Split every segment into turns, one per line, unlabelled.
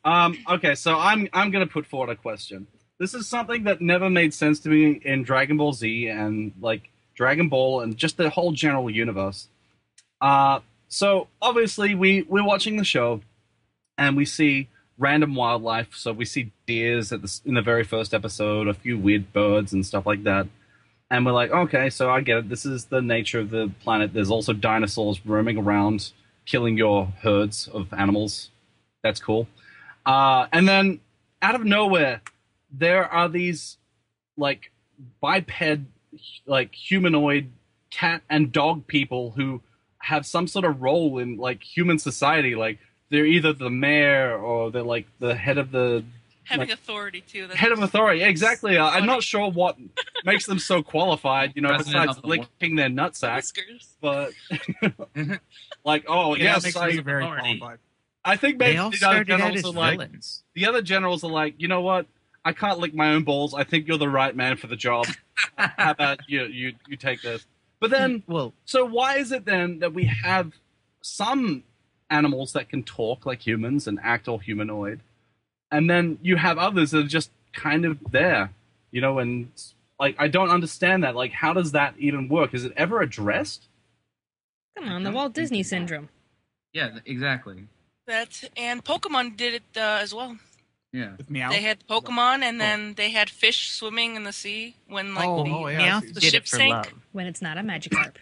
Okay, so I'm gonna put forward a question. This is something that never made sense to me in Dragon Ball Z and like Dragon Ball and just the whole general universe. So obviously we're watching the show and we see random wildlife. So we see deers in the very first episode, a few weird birds and stuff like that. And we're like, okay, so I get it. This is the nature of the planet. There's also dinosaurs roaming around, killing your herds of animals. That's cool. And then out of nowhere, there are these like biped, like humanoid cat and dog people who have some sort of role in like human society. Like they're either the mayor or they're like the head of the
Having authority too.
Head of authority, exactly. I'm not sure what makes them so qualified,
President
besides
of the
licking their nutsack.
Whiskers.
But like, oh
Yeah,
yes,
that makes
I,
me very
authority.
qualified.
I think
They
maybe
all
the other
started out
generals
as
are like
villains.
the other generals are like, you know what? I can't lick my own balls. I think you're the right man for the job. How about you take this? But then,
Well,
so why is it then that we have some animals that can talk like humans and act all humanoid, and then you have others that are just kind of there, and like I don't understand that. Like, how does that even work? Is it ever addressed?
Come on, the Walt Disney syndrome.
Yeah, exactly.
And Pokemon did it as well.
Yeah.
With Meow.
They had Pokemon, and then they had fish swimming in the sea when like
yeah.
Meowth
the
did
ship
it for
sank.
love.
When it's not a Magikarp.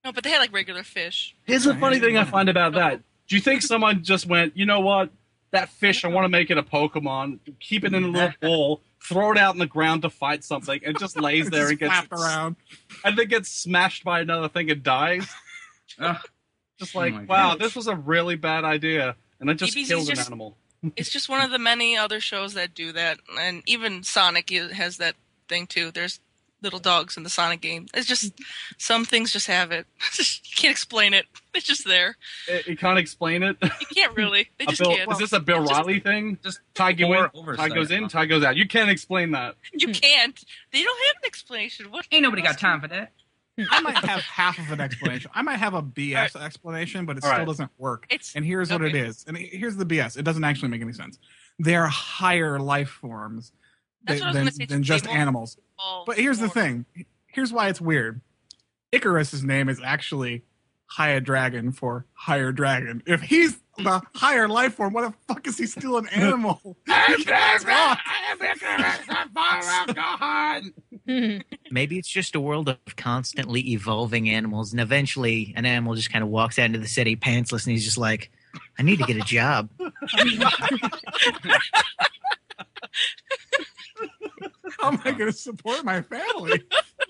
No, but they had like regular fish.
Here's the funny thing I find about that. Do you think someone just went, you know what? That fish, I want to make it a Pokemon, keep it in a little ball, throw it out in the ground to fight something, and just lays there and gets
flapped around.
and then gets smashed by another thing and dies.
Ugh.
Just like,
Oh my
wow,
gosh.
this was a really bad idea, and it just
DBZ
killed an
just-
animal.
It's just one of the many other shows that do that, and even Sonic has that thing too. There's little dogs in the Sonic game. It's just some things just have it. You can't explain it. It's just there.
You can't explain it.
You can't really. They just can't.
Is this a Bill
Just-
Riley thing?
Just
Ty
poor
goes in,
oversight.
Ty goes in, Ty goes out. You can't explain that.
You can't. They don't have an explanation. What?
Ain't nobody got time for that.
I might have half of an explanation. I might have a BS explanation, but it still doesn't work. And here's what it is. And here's the BS. It doesn't actually make any sense. They're higher life forms
That's what I was gonna say,
than
they
just
won't
animals.
evolve
But here's the
more.
thing. Here's why it's weird. Icarus's name is actually Higher Dragon for higher dragon. If he's the higher life form, why the fuck is he still an animal?
Maybe it's just a world of constantly evolving animals, and eventually an animal just kind of walks out into the city pantsless, and he's just like, I need to get a job.
How am I going to support my family?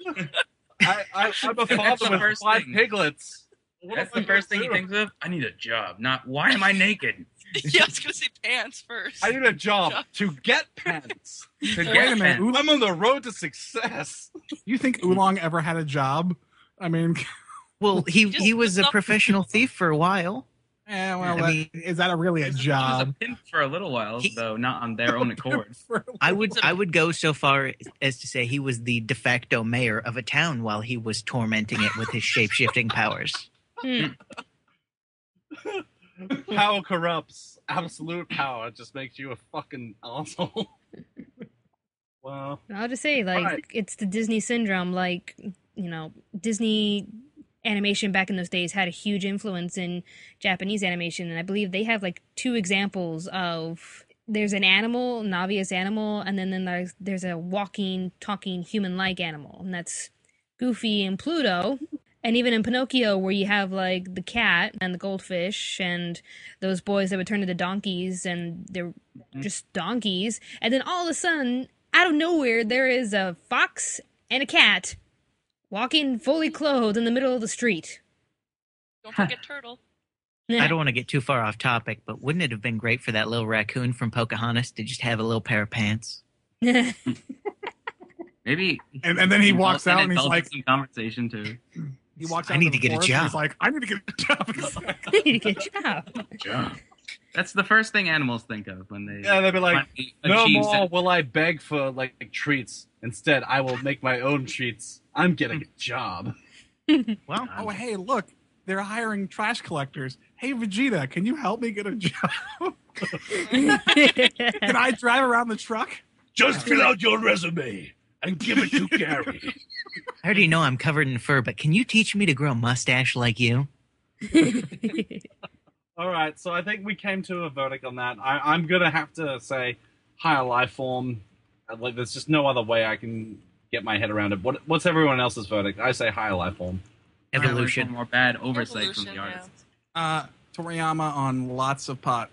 I'm a
That's
father
the
with
first
5
thing.
piglets. What
That's
am I
the first thing
gonna
he
do?
thinks of. I need a job, not why am I naked?
Yeah, I was gonna say pants first.
I need a job to get pants.
To
Wait a
get
minute.
pants.
I'm on the road to success.
You think Oolong ever had a job? I mean,
Well, he
Just
was a
look up-
professional thief for a while.
is that really a
He was a
job?
pimp for a little while,
He-
though not on their own accord.
I would go so far as to say he was the de facto mayor of a town while he was tormenting it with his shape-shifting powers.
Power corrupts. Absolute power just makes you a fucking asshole. Wow.
I'll just say, like,
Right.
it's the Disney syndrome. Like, Disney animation back in those days had a huge influence in Japanese animation, and I believe they have like 2 examples of there's an animal, an obvious animal, and then there's a walking, talking, human-like animal, and that's Goofy and Pluto. And even in Pinocchio, where you have like the cat and the goldfish and those boys that would turn into donkeys, and they're just donkeys, and then all of a sudden, out of nowhere, there is a fox and a cat walking fully clothed in the middle of the street.
Don't forget Turtle.
I don't want to get too far off topic, but wouldn't it have been great for that little raccoon from Pocahontas to just have a little pair of pants?
Maybe.
And then he walks out and he's like,
some conversation too.
he walks
I
out
need
into
to get
the
a
forest and
job.
He's like, I need to get a job.
I need to get a job.
That's the first thing animals think of when they.
Yeah, they'd be like,
finally
no
achieve
more will I beg for like treats. Instead, I will make my own treats. I'm getting a job.
Well,
Oh, hey, look. they're hiring trash collectors. Hey, Vegeta, can you help me get a job? Can I drive around the truck?
Just fill out your resume and give it to Gary.
I already know I'm covered in fur, but can you teach me to grow a mustache like you?
All right, so I think we came to a verdict on that. I'm going to have to say higher life form. Like, there's just no other way I can get my head around it. What's everyone else's verdict? I say higher life form.
Evolution.
Or bad oversight from the artist.
Toriyama on lots of pot.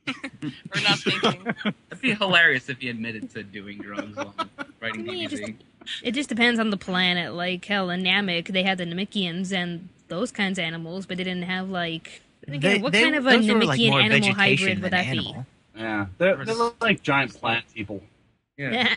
Or not thinking.
It'd be hilarious if he admitted to doing drugs while writing DBZ.
It just depends on the planet. Like, hell, in Namek, they had the Namekians and those kinds of animals, but they didn't have, like... Again, what kind of a Namekian animal hybrid would that be?
Yeah, they look like giant plant people.
Yeah.